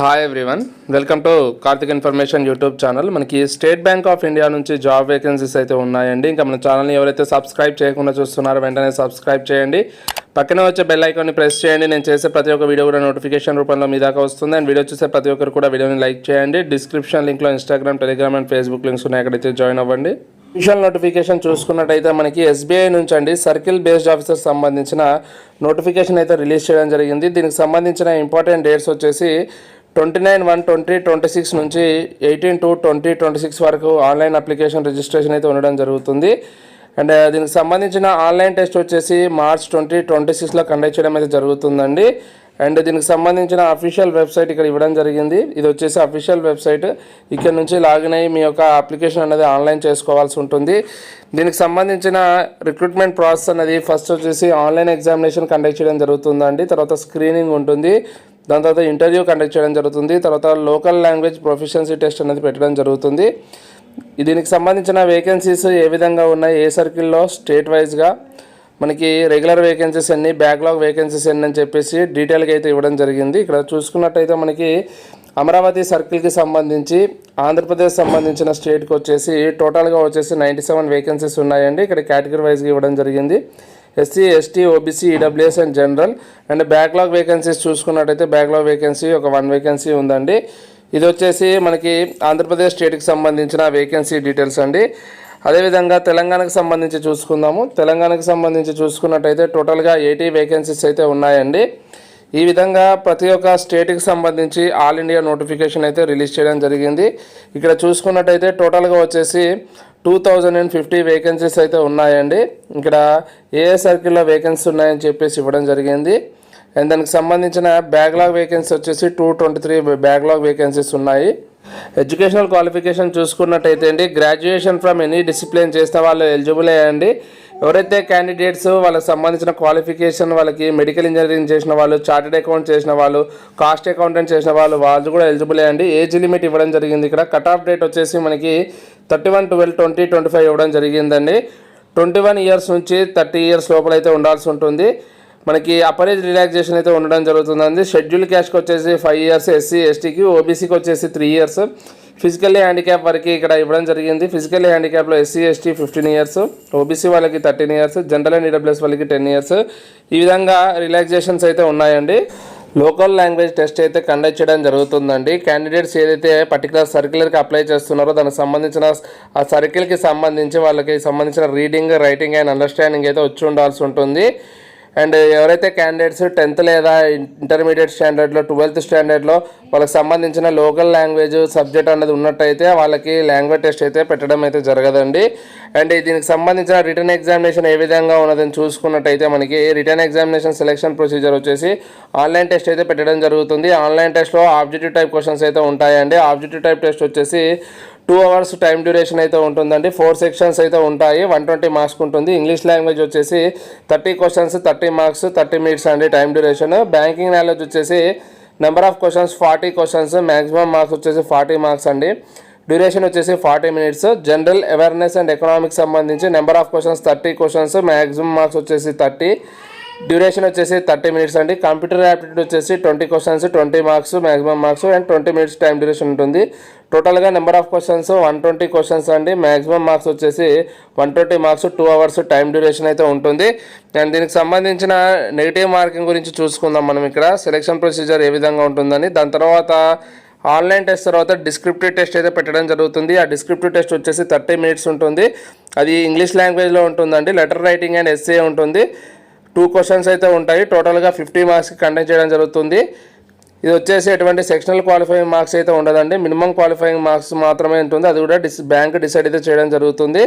Hi everyone, welcome to Karthik information YouTube channel. మనకి state bank of India నుంచి job vacancies అయితే ఉన్నాయండి. ఇంకా మన ఛానల్ని ఎవరైతే సబ్స్క్రైబ్ చేయకుండా చూస్తున్నారో వెంటనే సబ్స్క్రైబ్ చేయండి. పక్కనే వచ్చే బెల్ ఐకాన్ని ప్రెస్ చేయండి. నేను చేసే ప్రతి ఒక్క వీడియో కూడా నోటిఫికేషన్ రూపంలో మీ దాకా వస్తుంది. అండ్ వీడియో చూసే ప్రతి ఒక్కరు కూడా వీడియోని లైక్ చేయండి. డిస్క్రిప్షన్ లింక్లో Instagram, Telegram and Facebook links ఉన్నాయి, అక్కడైతే జాయిన్ అవ్వండి. అఫీషియల్ నోటిఫికేషన్ చూసుకున్నట్టయితే మనకి ఎస్బీఐ నుంచి అండి సర్కిల్ బేస్డ్ ఆఫీసర్ సంబంధించిన నోటిఫికేషన్ అయితే రిలీజ్ చేయడం జరిగింది. దీనికి సంబంధించిన ఇంపార్టెంట్ డేట్స్ వచ్చేసి 29/1/2026 నుంచి 18/2/2026 వరకు ఆన్లైన్ అప్లికేషన్ రిజిస్ట్రేషన్ అయితే ఉండడం జరుగుతుంది. అండ్ దీనికి సంబంధించిన ఆన్లైన్ టెస్ట్ వచ్చేసి మార్చ్ 2026లో కండక్ట్ చేయడం అయితే జరుగుతుందండి. అండ్ దీనికి సంబంధించిన అఫీషియల్ వెబ్సైట్ ఇక్కడ ఇవ్వడం జరిగింది. ఇది వచ్చేసి అఫీషియల్ వెబ్సైట్. ఇక్కడ నుంచి లాగిన్ అయ్యి మీ యొక్క అప్లికేషన్ అనేది ఆన్లైన్ చేసుకోవాల్సి ఉంటుంది. దీనికి సంబంధించిన రిక్రూట్మెంట్ ప్రాసెస్ అనేది ఫస్ట్ వచ్చేసి ఆన్లైన్ ఎగ్జామినేషన్ కండక్ట్ చేయడం జరుగుతుందండి. తర్వాత స్క్రీనింగ్ ఉంటుంది, దాని తర్వాత ఇంటర్వ్యూ కండక్ట్ చేయడం జరుగుతుంది, తర్వాత లోకల్ లాంగ్వేజ్ ప్రొఫిషియన్సీ టెస్ట్ అనేది పెట్టడం జరుగుతుంది. దీనికి సంబంధించిన వేకెన్సీస్ ఏ విధంగా ఉన్నాయి, ఏ సర్కిల్లో స్టేట్ వైజ్గా మనకి రెగ్యులర్ వేకెన్సీస్ ఎన్ని, బ్యాక్లాగ్ వేకెన్సీస్ ఎన్ని అని చెప్పేసి డీటెయిల్గా అయితే ఇవ్వడం జరిగింది. ఇక్కడ చూసుకున్నట్టయితే మనకి అమరావతి సర్కిల్కి సంబంధించి ఆంధ్రప్రదేశ్ సంబంధించిన స్టేట్కి వచ్చేసి టోటల్గా వచ్చేసి 97 వేకెన్సీస్ ఉన్నాయండి. ఇక్కడ కేటగిరీ వైజ్గా ఇవ్వడం జరిగింది. SC, ST, OBC, EWS and general. And backlog vacancies చూసుకున్నట్టయితే బ్యాక్లాగ్ వేకెన్సీ ఒక 1 వేకెన్సీ ఉందండి. ఇది వచ్చేసి మనకి ఆంధ్రప్రదేశ్ స్టేట్కి సంబంధించిన వేకెన్సీ డీటెయిల్స్ అండి. అదేవిధంగా తెలంగాణకు సంబంధించి చూసుకుందాము. తెలంగాణకు సంబంధించి చూసుకున్నట్టయితే టోటల్గా 80 వేకెన్సీస్ అయితే ఉన్నాయండి. ఈ విధంగా ప్రతి ఒక్క స్టేట్కి సంబంధించి ఆల్ ఇండియా నోటిఫికేషన్ అయితే రిలీజ్ చేయడం జరిగింది. ఇక్కడ చూసుకున్నట్టయితే టోటల్గా వచ్చేసి 2050 వేకెన్సీస్ అయితే ఉన్నాయండి. ఇక్కడ ఏ సర్కిల్లో వేకెన్సీ ఉన్నాయని చెప్పేసి ఇవ్వడం జరిగింది. అండ్ దానికి సంబంధించిన బ్యాక్లాగ్ వేకెన్సీ వచ్చేసి 223 బ్యాక్లాగ్ వేకెన్సీస్ ఉన్నాయి. ఎడ్యుకేషనల్ క్వాలిఫికేషన్ చూసుకున్నట్టయితే అండి గ్రాడ్యుయేషన్ ఫ్రమ్ ఎనీ డిసిప్లిన్ చేసిన వాళ్ళు ఎలిజిబుల్ అయ్యండి. ఎవరైతే క్యాండిడేట్స్ వాళ్ళకి సంబంధించిన క్వాలిఫికేషన్ వాళ్ళకి మెడికల్ ఇంజనీరింగ్ చేసిన వాళ్ళు, చార్టెడ్ అకౌంట్ చేసిన వాళ్ళు, కాస్ట్ అకౌంటెంట్ చేసిన వాళ్ళు కూడా ఎలిజిబుల్ అయ్యండి. ఏజ్ లిమిట్ ఇవ్వడం జరిగింది. ఇక్కడ కట్ ఆఫ్ డేట్ వచ్చేసి మనకి 31/12/2025 ఇవ్వడం జరిగిందండి. 21 ఇయర్స్ నుంచి 30 ఇయర్స్ లోపల అయితే ఉండాల్సి ఉంటుంది. మనకి అప్పర్ ఏజ్ రిలాక్సేషన్ అయితే ఉండడం జరుగుతుందండి. షెడ్యూల్ క్యాస్ట్కి వచ్చేసి 5 ఇయర్స్, ఎస్సీ ఎస్టీకి, ఓబీసీకి వచ్చేసి 3 ఇయర్స్, ఫిజికల్లీ హ్యాండిక్యాప్ వరకు ఇక్కడ ఇవ్వడం జరిగింది. ఫిజికల్లీ హ్యాండిక్యాప్లో ఎస్సీ ఎస్టీ 15 ఇయర్స్, ఓబీసీ వాళ్ళకి 13 ఇయర్స్, జనరల్ అండ్ ఈడబ్ల్యూఎస్ వాళ్ళకి 10 ఇయర్స్. ఈ విధంగా రిలాక్సేషన్స్ అయితే ఉన్నాయండి. లోకల్ లాంగ్వేజ్ టెస్ట్ అయితే కండక్ట్ చేయడం జరుగుతుందండి. క్యాండిడేట్స్ ఏదైతే పర్టికులర్ సర్కిల్కి అప్లై చేస్తున్నారో దానికి సంబంధించిన ఆ సర్కిల్కి సంబంధించి వాళ్ళకి సంబంధించిన రీడింగ్, రైటింగ్ అండ్ అండర్స్టాండింగ్ అయితే వచ్చి ఉండాల్సి ఉంటుంది. అండ్ ఎవరైతే క్యాండిడేట్స్ 10th లేదా ఇంటర్మీడియట్ స్టాండర్డ్లో, 12th స్టాండర్డ్లో వాళ్ళకి సంబంధించిన లోకల్ లాంగ్వేజ్ సబ్జెక్ట్ అనేది ఉన్నట్టయితే వాళ్ళకి లాంగ్వేజ్ టెస్ట్ అయితే పెట్టడం అయితే జరగదండి. అండ్ దీనికి సంబంధించిన రిటర్న్ ఎగ్జామినేషన్ ఏ విధంగా ఉన్నదని చూసుకున్నట్టయితే మనకి రిటర్న్ ఎగ్జామినేషన్ సెలెక్షన్ ప్రొసీజర్ వచ్చేసి ఆన్లైన్ టెస్ట్ అయితే పెట్టడం జరుగుతుంది. ఆన్లైన్ టెస్ట్లో ఆబ్జెక్టివ్ టైప్ క్వశ్చన్స్ అయితే ఉంటాయండి. ఆబ్జెక్టివ్ టైప్ టెస్ట్ వచ్చేసి 2 అవర్స్ టైం డ్యూరేషన్ అయితే ఉంటుందండి. 4 సెక్షన్స్ అయితే ఉంటాయి, 120 మార్క్స్ ఉంటుంది. ఇంగ్లీష్ లాంగ్వేజ్ వచ్చేసి 30 క్వశ్చన్స్, 30 మార్క్స్, 30 మినిట్స్ అండి టైం డ్యూరేషన్. బ్యాంకింగ్ నాలెడ్జ్ వచ్చేసి number of questions 40 questions, maximum marks వచ్చేసి 40 మార్క్స్ అండి. డ్యూరేషన్ వచ్చేసి 40 minutes. General awareness and economics సంబంధించి number of questions 30 questions, maximum marks వచ్చేసి 30, డ్యూరేషన్ వచ్చేసి 30 మినిట్స్ అండి. కంప్యూటర్ యాప్టిట్యూడ్ వచ్చేసి 20 questions, 20 marks, maximum marks and 20 minutes time duration ఉంటుంది. టోటల్గా నెంబర్ ఆఫ్ క్వశ్చన్స్ 120 క్వశ్చన్స్ అండి. మ్యాక్సిమం మార్క్స్ వచ్చేసి 120 మార్క్స్, 2 అవర్స్ టైం డ్యూరేషన్ అయితే ఉంటుంది. అండ్ దీనికి సంబంధించిన నెగిటివ్ మార్కింగ్ గురించి చూసుకుందాం మనం. ఇక్కడ సెలెక్షన్ ప్రొసీజర్ ఏ విధంగా ఉంటుందని, దాని తర్వాత ఆన్లైన్ టెస్ట్ తర్వాత డిస్క్రిప్టివ్ టెస్ట్ అయితే పెట్టడం జరుగుతుంది. ఆ డిస్క్రిప్టివ్ టెస్ట్ వచ్చేసి 30 మినిట్స్ ఉంటుంది. అది ఇంగ్లీష్ లాంగ్వేజ్లో ఉంటుందండి. లెటర్ రైటింగ్ అండ్ ఎస్సే ఉంటుంది. 2 క్వశ్చన్స్ అయితే ఉంటాయి. టోటల్గా 50 మార్క్స్కి కండక్ట్ చేయడం జరుగుతుంది. ఇది వచ్చేసి ఎటువంటి సెక్షనల్ క్వాలిఫైయింగ్ మార్క్స్ అయితే ఉండదండి. మినిమం క్వాలిఫైయింగ్ మార్క్స్ మాత్రమే ఉంటుంది. అది కూడా బ్యాంక్ డిసైడ్ అయితే చేయడం జరుగుతుంది.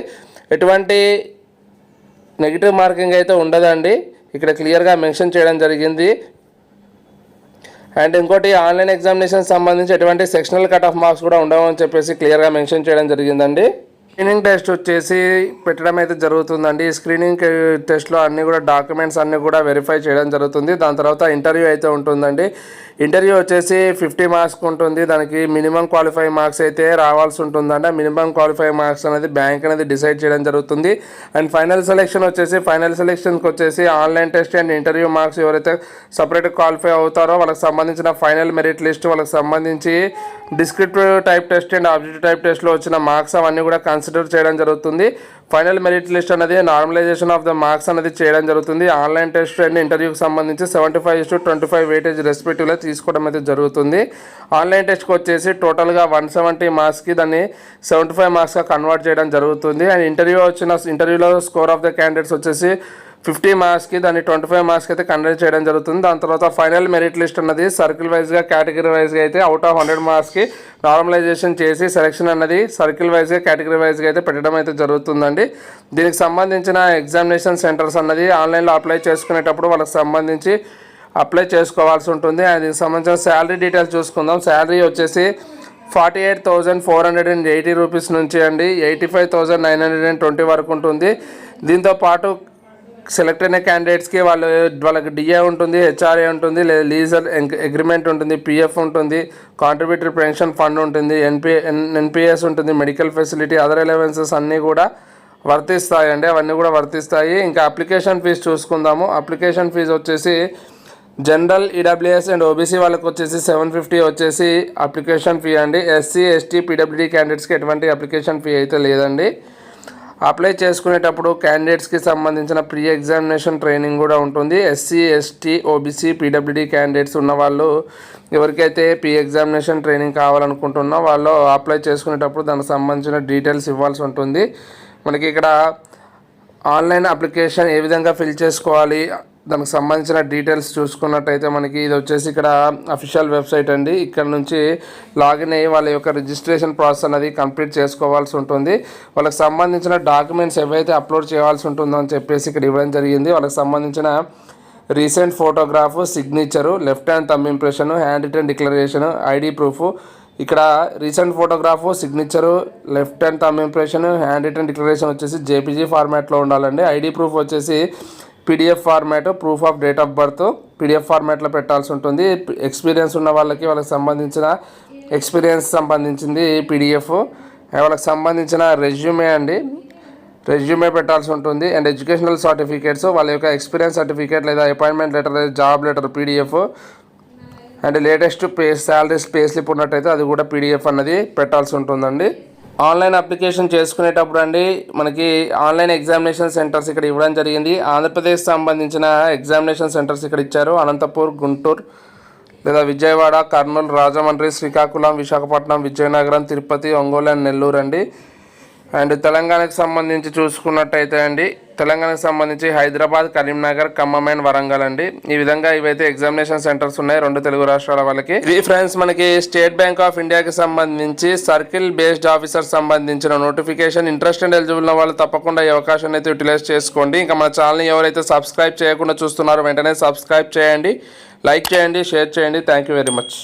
ఎటువంటి నెగిటివ్ మార్కింగ్ అయితే ఉండదండి. ఇక్కడ క్లియర్గా మెన్షన్ చేయడం జరిగింది. అండ్ ఇంకోటి ఆన్లైన్ ఎగ్జామినేషన్ సంబంధించి ఎటువంటి సెక్షనల్ కట్ ఆఫ్ మార్క్స్ కూడా ఉండవని చెప్పేసి క్లియర్గా మెన్షన్ చేయడం జరిగిందండి. స్క్రీనింగ్ టెస్ట్ వచ్చేసి పెట్టడం అయితే జరుగుతుందండి. ఈ స్క్రీనింగ్ టెస్ట్లో అన్నీ కూడా డాక్యుమెంట్స్ అన్నీ కూడా వెరిఫై చేయడం జరుగుతుంది. దాని తర్వాత ఇంటర్వ్యూ అయితే ఉంటుందండి. ఇంటర్వ్యూ వచ్చేసి 50 మార్క్స్ ఉంటుంది. దానికి మినిమం క్వాలిఫై మార్క్స్ అయితే రావాల్సి ఉంటుందండి. మినిమం క్వాలిఫై మార్క్స్ అనేది బ్యాంక్ అనేది డిసైడ్ చేయడం జరుగుతుంది. అండ్ ఫైనల్ సెలెక్షన్కి వచ్చేసి online test and interview marks ఎవరైతే సపరేట్ క్వాలిఫై అవుతారో వాళ్ళకి సంబంధించిన ఫైనల్ మెరిట్ లిస్ట్, వాళ్ళకి సంబంధించి descriptive type test and objective type టెస్ట్లో వచ్చిన మార్క్స్ అవన్నీ కూడా కన్సిడర్ చేయడం జరుగుతుంది. ఫైనల్ మెరిట్ లిస్ట్ అనేది నార్మలైజేషన్ ఆఫ్ ద మార్క్స్ అనేది చేయడం జరుగుతుంది. ఆన్లైన్ టెస్ట్ అండ్ ఇంటర్వ్యూకి సంబంధించి 75:25 వెయిటేజ్ రెస్పెక్టివ్లో తీసుకోవడం అయితే జరుగుతుంది. ఆన్లైన్ టెస్ట్కి వచ్చేసి టోటల్గా 170 మార్క్స్కి దాన్ని 75 మార్క్స్గా కన్వర్ట్ చేయడం జరుగుతుంది. అండ్ ఇంటర్వ్యూలో స్కోర్ ఆఫ్ ద క్యాండిడేట్స్ వచ్చేసి 50 మార్క్స్కి దాన్ని 25 మార్క్స్కి అయితే కండక్ట్ చేయడం జరుగుతుంది. దాని తర్వాత ఫైనల్ మెరిట్ లిస్ట్ అన్నది సర్కిల్ వైజ్గా, కేటగిరీ వైజ్గా అయితే అవుట్ ఆఫ్ 100 మార్క్స్కి నార్మలైజేషన్ చేసి సెలెక్షన్ అన్నది సర్కిల్ వైజ్గా, కేటగిరీ వైజ్గా అయితే పెట్టడం అయితే జరుగుతుందండి. దీనికి సంబంధించిన ఎగ్జామినేషన్ సెంటర్స్ అన్నది ఆన్లైన్లో అప్లై చేసుకునేటప్పుడు వాళ్ళకి సంబంధించి అప్లై చేసుకోవాల్సి ఉంటుంది. అండ్ దీనికి సంబంధించిన శాలరీ డీటెయిల్స్ చూసుకుందాం. శాలరీ వచ్చేసి 48,480 రూపీస్ నుంచి అండి 85,920 వరకు ఉంటుంది. దీంతోపాటు సెలెక్ట్ అయిన క్యాండిడేట్స్కి వాళ్ళకి డిఏ ఉంటుంది, హెచ్ఆర్ఏ ఉంటుంది, లేదా లీజర్ అగ్రిమెంట్ ఉంటుంది, పిఎఫ్ ఉంటుంది, కాంట్రిబ్యూటరీ పెన్షన్ ఫండ్ ఉంటుంది, ఎన్పిఎస్ ఉంటుంది, మెడికల్ ఫెసిలిటీ, అదర్ అలవెన్సెస్ అన్నీ కూడా వర్తిస్తాయండి. అవన్నీ కూడా వర్తిస్తాయి. ఇంకా అప్లికేషన్ ఫీజు చూసుకుందాము. అప్లికేషన్ ఫీజు వచ్చేసి జనరల్, ఈడబ్ల్యూఎస్ అండ్ ఓబీసీ వాళ్ళకి వచ్చేసి 750 వచ్చేసి అప్లికేషన్ ఫీ అండి. ఎస్సీ, ఎస్టీ, పీడబ్ల్యూడీ క్యాండిడేట్స్కి ఎటువంటి అప్లికేషన్ ఫీ అయితే లేదండి. అప్లై చేసుకునేటప్పుడు క్యాండిడేట్స్కి సంబంధించిన ప్రీ ఎగ్జామినేషన్ ట్రైనింగ్ కూడా ఉంటుంది. SC, ST, OBC, PWD candidates ఉన్న వాళ్ళు ఎవరికైతే ప్రీ ఎగ్జామినేషన్ ట్రైనింగ్ కావాలనుకుంటున్నా వాళ్ళు అప్లై చేసుకునేటప్పుడు దానికి సంబంధించిన డీటెయిల్స్ ఇవ్వాల్సి ఉంటుంది. మనకి ఇక్కడ ఆన్లైన్ అప్లికేషన్ ఏ విధంగా ఫిల్ చేసుకోవాలి, దానికి సంబంధించిన డీటెయిల్స్ చూసుకున్నట్టయితే మనకి ఇది వచ్చేసి ఇక్కడ అఫీషియల్ వెబ్సైట్ అండి. ఇక్కడ నుంచి లాగిన్ అయ్యి వాళ్ళ యొక్క రిజిస్ట్రేషన్ ప్రాసెస్ అనేది కంప్లీట్ చేసుకోవాల్సి ఉంటుంది. వాళ్ళకి సంబంధించిన డాక్యుమెంట్స్ ఏవైతే అప్లోడ్ చేయాల్సి ఉంటుందో అని చెప్పేసి ఇక్కడ ఇవ్వడం జరిగింది. వాళ్ళకి సంబంధించిన recent photograph, signature, left hand thumb impression, handwritten declaration, ID proof. ఇక్కడ recent photograph, signature, left hand thumb impression, handwritten declaration వచ్చేసి జేపీజీ ఫార్మాట్లో ఉండాలండి. ఐడి ప్రూఫ్ వచ్చేసి PDF format, proof of date of birth PDF ఫార్మాట్లో పెట్టాల్సి ఉంటుంది. Experience ఉన్న వాళ్ళకి వాళ్ళకి సంబంధించిన ఎక్స్పీరియన్స్ సంబంధించింది పీడిఎఫ్. వాళ్ళకి సంబంధించిన రెజ్యూమే అండి, రెజ్యూమే పెట్టాల్సి ఉంటుంది. అండ్ ఎడ్యుకేషనల్ సర్టిఫికేట్స్, వాళ్ళ యొక్క ఎక్స్పీరియన్స్ సర్టిఫికేట్ లేదా అపాయింట్మెంట్ లెటర్ లేదా job letter PDF. And latest salary pay slip ఉన్నట్టయితే అది కూడా పీడిఎఫ్ అన్నది పెట్టాల్సి ఉంటుందండి. ఆన్లైన్ అప్లికేషన్ చేసుకునేటప్పుడు అండి మనకి ఆన్లైన్ ఎగ్జామినేషన్ సెంటర్స్ ఇక్కడ ఇవ్వడం జరిగింది. ఆంధ్రప్రదేశ్ సంబంధించిన ఎగ్జామినేషన్ సెంటర్స్ ఇక్కడ ఇచ్చారు. అనంతపూర్, గుంటూరు లేదా విజయవాడ, కర్నూలు, రాజమండ్రి, శ్రీకాకుళం, విశాఖపట్నం, విజయనగరం, తిరుపతి, ఒంగోలు అండ్ నెల్లూరు అండి. అండ్ తెలంగాణకు సంబంధించి చూసుకున్నట్టయితే అండి తెలంగాణకు సంబంధించి హైదరాబాద్, కరీంనగర్, ఖమ్మం అండ్ వరంగల్ అండి. ఈ విధంగా ఇవైతే ఎగ్జామినేషన్ సెంటర్స్ ఉన్నాయి 2 తెలుగు రాష్ట్రాల వాళ్ళకి. ఇది ఫ్రెండ్స్ మనకి స్టేట్ బ్యాంక్ ఆఫ్ ఇండియాకి సంబంధించి సర్కిల్ బేస్డ్ ఆఫీసర్ సంబంధించిన నోటిఫికేషన్. ఇంట్రెస్ట్ అండ్ ఎలిజిబుల్ ఉన్న వాళ్ళు తప్పకుండా ఈ అవకాశాన్ని అయితే యూటిలైజ్ చేసుకోండి. ఇంకా మన ఛానల్ని ఎవరైతే సబ్స్క్రైబ్ చేయకుండా చూస్తున్నారో వెంటనే సబ్స్క్రైబ్ చేయండి, లైక్ చేయండి, షేర్ చేయండి. Thank you very much.